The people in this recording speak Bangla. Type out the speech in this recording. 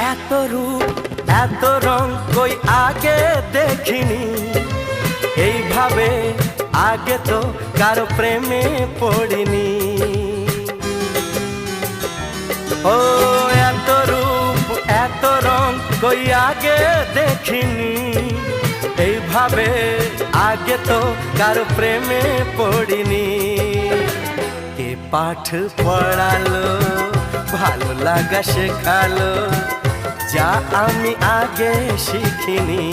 এত রূপ এত রং কই আগে দেখিনি, এইভাবে আগে তো কারো প্রেমে পড়িনি। ও এত রূপ এত রং কই আগে দেখিনি, এইভাবে আগে তো কারো প্রেমে পড়িনি। কে পাঠ পড়ালো ভালো লাগা শেখালো, যা আমি আগে শিখিনি।